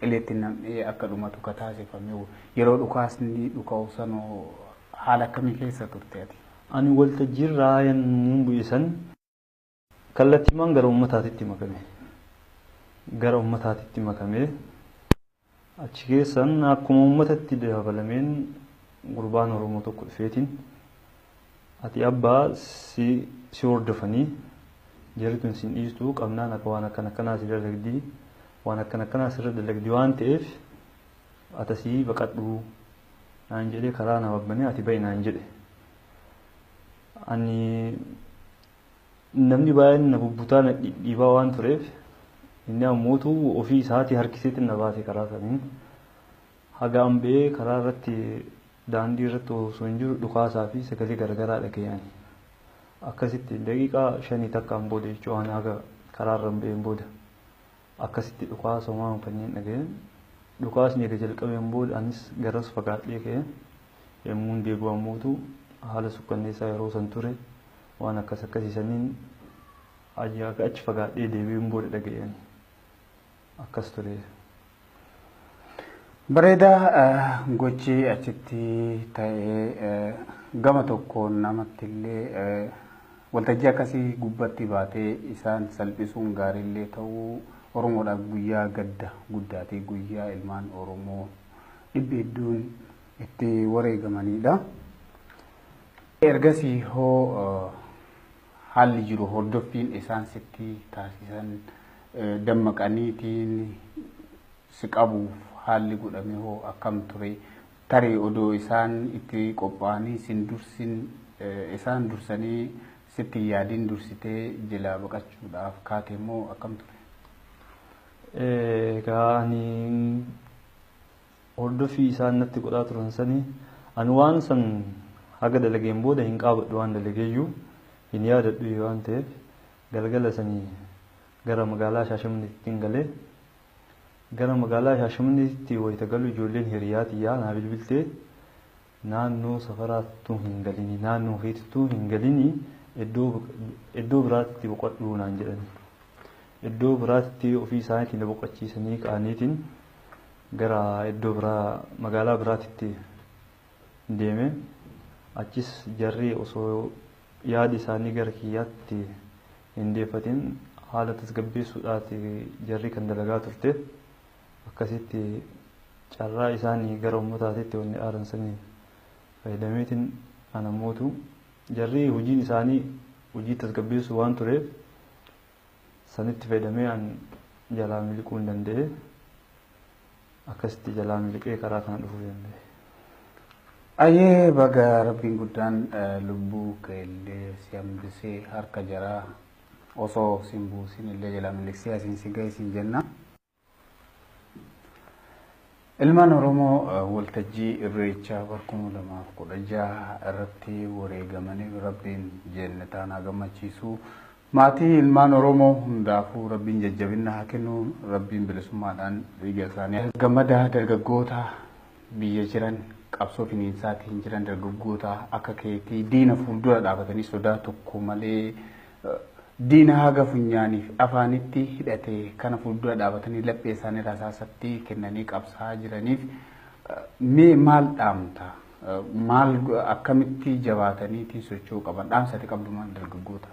qileetti nam'ee akka dhumatu ka taasifame yeroo dhukaasni dhuka'u sanoo haala akkamii keessa turte ati? Ani waltajjii irraa yemmuu bu'isan kallattiimaan gara uummataatitti makame. Gara uummataatitti makame. Achi keessan akkuma uummatatti dabalameen gurbaan Oromoo tokko dhufeetiin ati abbaa si hordofanii jarri tun sin dhiistuu qabnaan akka waan akkanaa si dalagdii waan akkanaa sirra dalagdii waan ta'eef atasii baqadhuu naan jedhee karaa na babbanii ati ba'i naan jedhe. Ani namni baay'een na bubbutaa na dhiibaa waan tureef inni ammootu ofii isaatii harkiseetiin na baase karaa saniin haga ambee karaa irratti daandii irratti osoo hin jiru dhukaasaa fi sagalee garagaraa dhaga'anii akkasitti daqiiqaa 5 takkaan booda jechuun haga karaa irra hambeen booda akkasitti dhukaasa waan kanneen dhaga'een dhukaasni eega jalqabeen booda anis garas fagaadhee ka'e yemmuun deebi'u ammootu haala sukkanneessaa yeroo san ture waan akkasiisaniin akka achi fagaadhee deebi'uun booda dhaga'een akkas ture. Bareedaa gochi achitti ta'ee gama tokkoon namatti illee waltajjii akkasii gubbatti baatee isaan salphisuun gaariillee ta'uu Oromoodhaaf guyyaa gadda guddaatee guyyaa ilmaan Oromoo dhibbi hedduun itti wareegamanidha. Ergasii hoo haalli jiru hordoffiin isaan sitti taasisan dammaqaniitiin si qabuuf haalli godhame hoo akkam ture tarii odoo isaan itti qophaa'anii sin dursin isaan dursanii sitti yaadiin dursitee jilaa baqachuudhaaf kaate moo akkam ture? Ani hordoffii isaan natti godhaa turan sanii ani waan san haga dalageen booda hin qaabadhu waan dalageeyyuu hin yaadadhu waan ta'eef galgala sanii gara magaalaa Shaashamanneetti galee gara magaalaa Shaashamanneetti wayita galu ijoolleen hiriyaatiyyaa naa bilbiltee naannoo safaraattuu hin galini naannoo keetittuu hin galini iddoo biraatti boqodhuu naan jedhani. Iddoo biraatti ofii isaaniitiin boqochiisanii qaaniitiin gara iddoo biraa magaalaa biraatti deeme achis jarri osoo yaadi isaanii gara kiyyaatti hin deeffatin haala tasgabbeessuudhaati jarri kan dalagaa turte akkasitti carraa isaanii gara uummataatitti wanni aaransanii fayyadameetiin anamootu jarri hojiin isaanii hojii tasgabbeessuu waan tureef sanitti fayyadamee an jalaa miliquu hin danda'e akkasitti jalaa miliqee karaa kana dhufuu danda'e. Ayyee baga rabbiin guddaan lubbuu keellee si hambisee harka jaraa osoo sin buusin illee jalaa miliqsee asiin si ga'isin jenna. Ilmaan Oromoo waltajjii irreechaa 2016 irratti wareegamanii rabbiin jannataan haa gammachiisu. Maatii ilmaan Oromoo hundaafuu rabbiin jajjabina haa kennu, rabbiin bilisummaadhaan dhiiga isaanii gammada dargaggoota biyya jiran qabsoo finiinsaatiin jiran dargaggoota akka keetii diina fuuldura dhaabatanii sodaa tokko malee diina haga funyaaniif afaanitti hidhate kana fuuldura dhaabatanii laphee isaanii rasaasatti kennanii qabsaa jiraniif mee maal dhaamta? Maal akkamitti jabaataniitiin socho'uu qaban? Dhaamsati qabdu maal dargaggoota?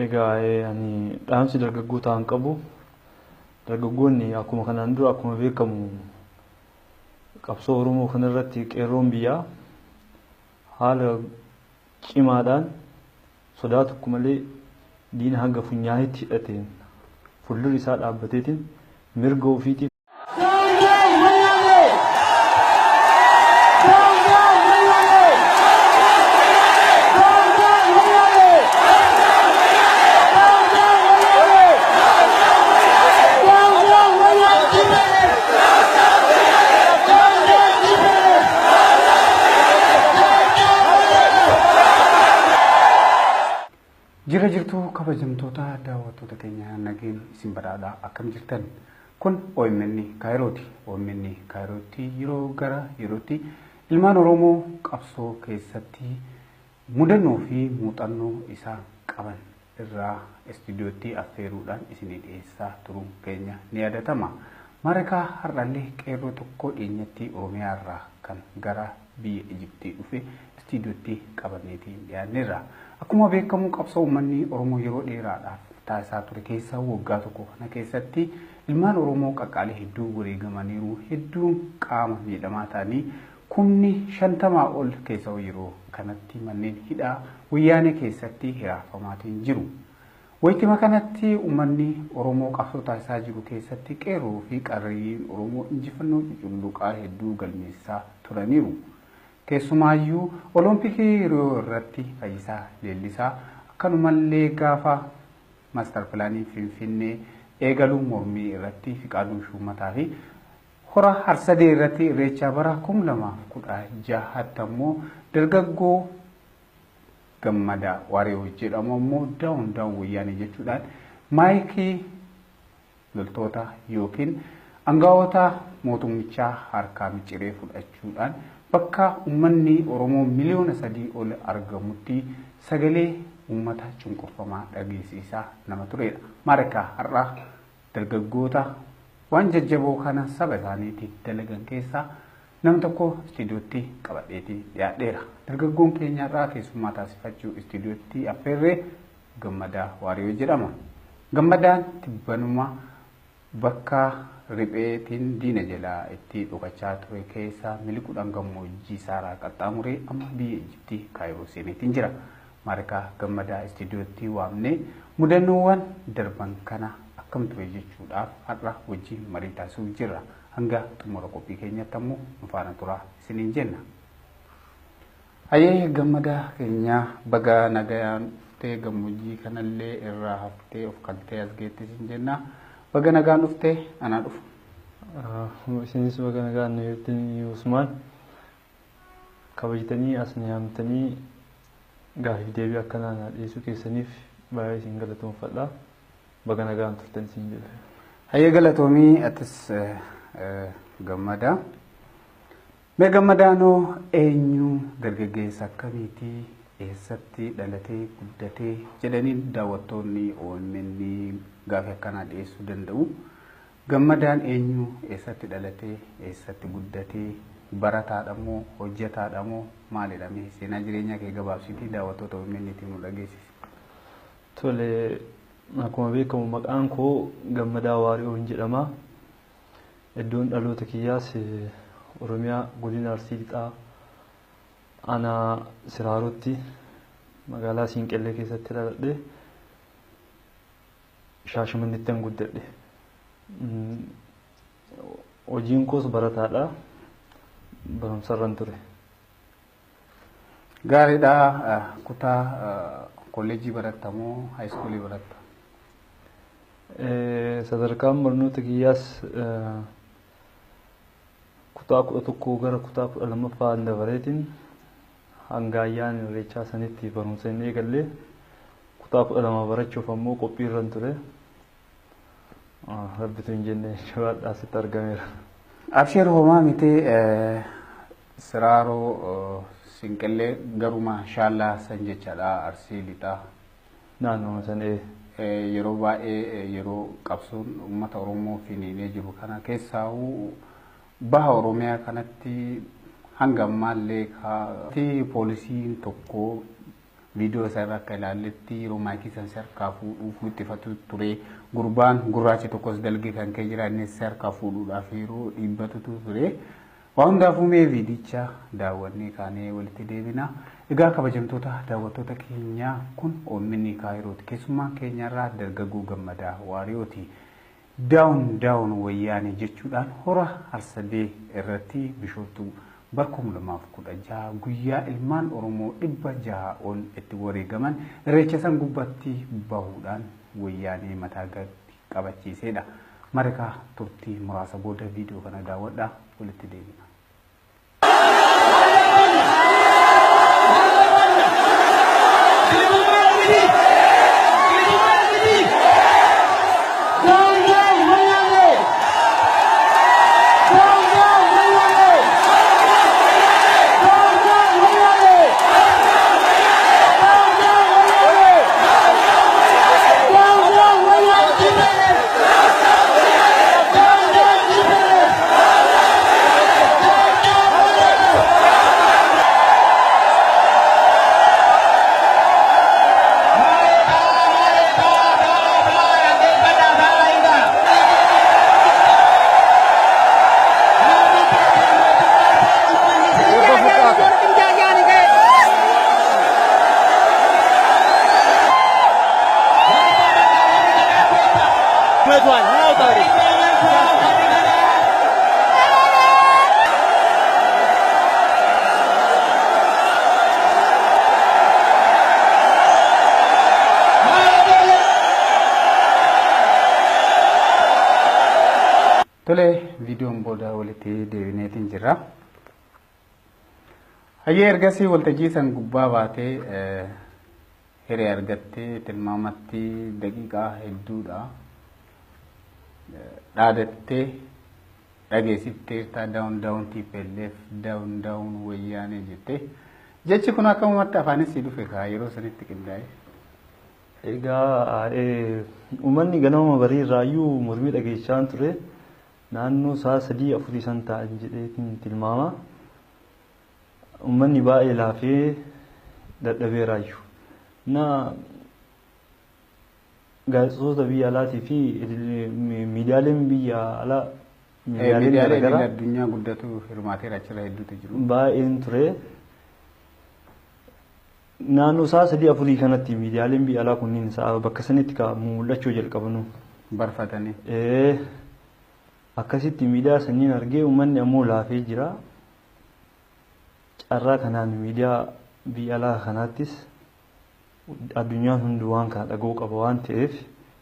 Egaa ani dhaamsi dargaggootaan qabu dargaggoonni akkuma kanaan dura akkuma beekamu qabsoo Oromoo kanarratti qeerroon biyyaa haala cimaadhaan sodaa tokko malee diina hanga funyaanitti hidhateen fuuldura isaa dhaabbateetiin mirga ofiitiin Jira jirtu kabajamtoota daawwattoota keenya nageen isin badhaadhaa akkam jirtan kun OMN Kaayirooti. OMN Kaayirooti yeroo gara yerootti ilmaan Oromoo qabsoo keessatti mudannoo fi muuxannoo isaa qaban irraa istiidiyootti affeeruudhaan isinii dhiyeessaa turuun keenya ni yaadatama. Maareekaa har'allee qeerroo tokko dhiyeenyatti Oromiyaa irraa kan gara biyya Ijiptii dhufe istiidiyootti qabaneetiin dhiyaanneerra. Akkuma beekamu qabsoo uummanni Oromoo yeroo dheeraadhaaf taasisaa ture keessaa waggaa tokko kana keessatti ilmaan Oromoo qaqqaalee hedduu wareegamaniiru, hedduun qaama miidhamaa ta'anii kumni 50 ol keessa yeroo kanatti manneen hidhaa wayyaanee keessatti hiraafamaatiin jiru. Waytima kanatti uummanni Oromoo qabsoo taasisaa jiru keessatti qeerroo fi qarreen Oromoo injifannoo cululuqaa hedduu galmeessaa turaniiru. Keessumaayyuu Olompikii Riyoo irratti Fayyisaa Leellisaa akkanumallee gaafa maaster pilaanii Finfinnee eegaluu mormii irratti Fiqaaduu Shumataa fi hora Harsadee irratti Irreechaa bara 2016 immoo dargaggoo Gammadaa Waariyoo jedhamu immoo daawun wayyaanee jechuudhaan maayikii loltoota yookiin aangawoota mootummichaa harkaa miciree fudhachuudhaan bakka uummanni Oromoo miliyoona 3 ol argamutti sagalee uummata cunqurfamaa dhageessisaa nama turedha. Maarikaa har'a dargaggoota waan jajjaboo kana saba isaaniitiif dalagan keessaa nam tokko istiidiyootti qabadheetii dhiyaadheera. Dargaggoon keenya irraa keessummaa taasifachuu istiidiyootti affeerree Gammadaa Waariyoo jedhama. Gammadaan tibbanuma bakka ripheetiin diina jalaa itti dhokachaa ture keessa miliquudhaan gammoojjii saaraa qaxxaamuree amma biyya Ijiptii Kaayiroo seeneetiin jira. Maarikaa Gammadaa istiidiyootti waamnee mudannoowwan darban kana akkam ture jechuudhaaf har'a wajjin marii taasisuu jirra. Hanga xumura qophii keenyatti ammoo nu faana turaa isiniin jenna. Hayyee Gammadaa keenya baga nagayaan dhuftee gammoojjii kanallee irraa haftee of kaltee as geetti isin jenna. Baga nagaan dhuftee anaa dhufu. Isinis baga nagaan nuyi Usmaan kabajtanii as yaamtanii gaaffii deebii akkanaa dhiyeessuu keessaniif baay'ee isin galatoomfadha. Baga nagaan turtan isin jedha. Hayyee galatoomii atis Gammadaa. Mee Gammadaanoo eenyu dargaggeessa akkamiitii eessatti dhalatee guddatee jedhanii daawwattoonni OMN gaaffii akkanaa dhiyeessuu danda'u. Gammadaan eenyu eessatti dhalatee eessatti guddatee barataadha moo hojjetaadha moo maalidha mee seenaa jireenya kee gabaabsitii daawwattoota OMN'tiin nu dhageessisi. Tole akkuma beekamu maqaan koo Gammadaa Waariyoo jedhama. Iddoon dhaloota kiyyaas Oromiyaa godina Arsii Lixaa aanaa Siraarotti magaalaa Siinqellee keessatti dhaladhe Shaashimanneetti guddadhe. Hojiin koos barataadha. Barumsarran ture. Gaariidha. Kutaa kolleejjii baratta moo haayiskuulii baratta? Sadarkaan barnoota kiyyaas kutaa 11 gara kutaa 12ffaa dabareetiin hanga ayyaana irreechaa sanitti barumsa hin eegalle kutaa 12 barachuuf ammoo qophii irran ture. Rabbitu hin jenne shawaadhaa asitti argameera. Absheer homaa miti Siraaroo Siinqellee garuma shaallaa san jechaadha Arsii Lixaa. Naannoo san yeroo baay'ee yeroo qabsoon uummata Oromoo finiinee jiru kana keessaa baha Oromiyaa kanatti hanga ammaallee poolisiin tokko viidiyoo isaa irraa akka ilaalletti yeroo maayikii san harkaa fuudhuuf itti fatu ture. Gurbaan gurraachi tokkos dalgee kan kee jira innis harkaa fuudhuudhaaf yeroo dhiibbatutu ture. Waan hundaafuu mee viidicha daawwannee kaanee walitti deebina. Egaa kabajamtoota daawwattoota keenya kun OMN Kaayirooti. Keessummaan keenyarraa dargaggoo Gammadaa Waariyooti. Daawun wayyaanee jechuudhaan hora Harsadee irratti Bishooftuu bara 2016 guyyaa ilmaan Oromoo 600 ol itti wareegaman irreecha san gubbaatti bahuudhaan wayyaanee mataa gadi qabachiisedha. Maarikaa turtii muraasa booda viidiyoo kana daawwadhaa walitti deebina. መቷል አውጣሪ Tole videoon booda walitti deebineetiin jira. Hayyee ergasii waltajjii san gubbaa baatee hiree argattee tilmaamatti daqiiqaa hedduudha. Dhaadattee dhageessifteerta daawun TPLF daawun wayyaanee jettee jechi kun akkamumatti afaanis si dhufe kaa yeroo sanitti qindaa'e. Egaa uummanni ganama barii irraayyuu mormii dhageessaan ture. Naannoo saa 3-4 san ta'an jedheetiin tilmaama. Uummanni baay'ee laafee dadhabeeraayyuu. Gaazexoota biyya alaatii fi miidiyaaleen biyya alaa miidiyaaleen addunyaa guddatu hirmaateera achirra hedduutu jiru. Baay'een ture. Naannoo saa 3-4 kanatti miidiyaaleen biyya alaa kunniin isaa bakka sanitti mul'achuu jalqabanu. Barfatanii. Akkasitti miidiyaa sanniin argee uummanni ammoo laafee jira. Carraa kanaan miidiyaa biyya alaa kanaattis addunyaan hundi waan kana dhaga'uu qaba waan ta'eef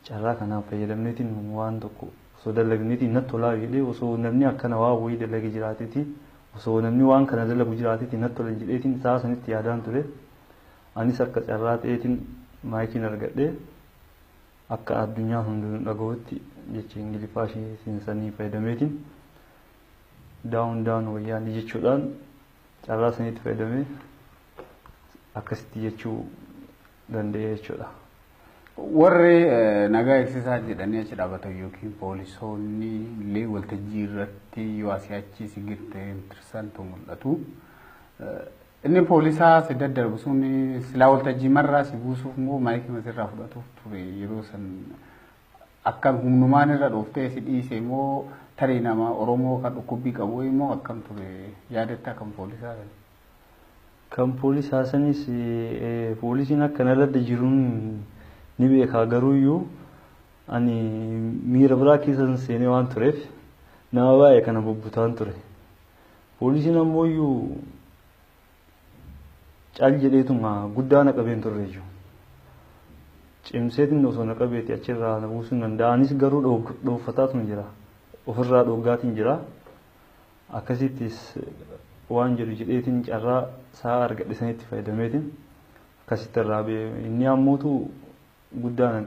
carraa kanaan fayyadamneetiin waan tokko osoo dalagneetiin natti tolaa jedhee osoo namni akkana waa wayii dalage jiraateeti osoo namni waan kana dalagu jiraateeti natti tolan jedheetiin isaa sanitti yaadaan ture. Anis akka carraa ta'eetiin maayikiin argadhee akka addunyaan hundi dhaga'utti jecha Ingiliffaa sanii fayyadameetiin daawun wayyaanii jechuudhaan carraa sanitti fayyadamee akkasitti jechuu danda'e jechuudha. Warri nagaa eegsisaa jedhanii achi dhaabatan yookiin poolisoonni illee waltajjii irratti yoo asii achi si girtee tirsantu mul'atu. Inni poolisaa si daddarbu sun silaa waltajjii marraa si buusuuf moo maayikii masirraa fudhatuuf ture yeroo san akkam humnumaan irra dhooftee si dhiise moo tarii nama Oromoo kan dhukkubbii qabu immoo akkam ture yaadatta kan poolisaa kan? Kan poolisaa sanis poolisiin akkanarra jiruun ni beekaa garuuyyuu ani miira biraa keessa seenee waan tureef nama baay'ee kana bubbutaan ture. Poolisiin ammoo iyyuu caal jedheetuma guddaa na qabeen turre iyyuu. Cimseetiin osoo na qabeeti achirraa na buusuu danda'anis garuu dhoofataatu jira. Ofirraa dhoggaatiin jira. Akkasittis waan jedhu jedheetiin carraa saa argadhe sanitti fayyadameetiin akkasitti irraa inni ammootu guddaa na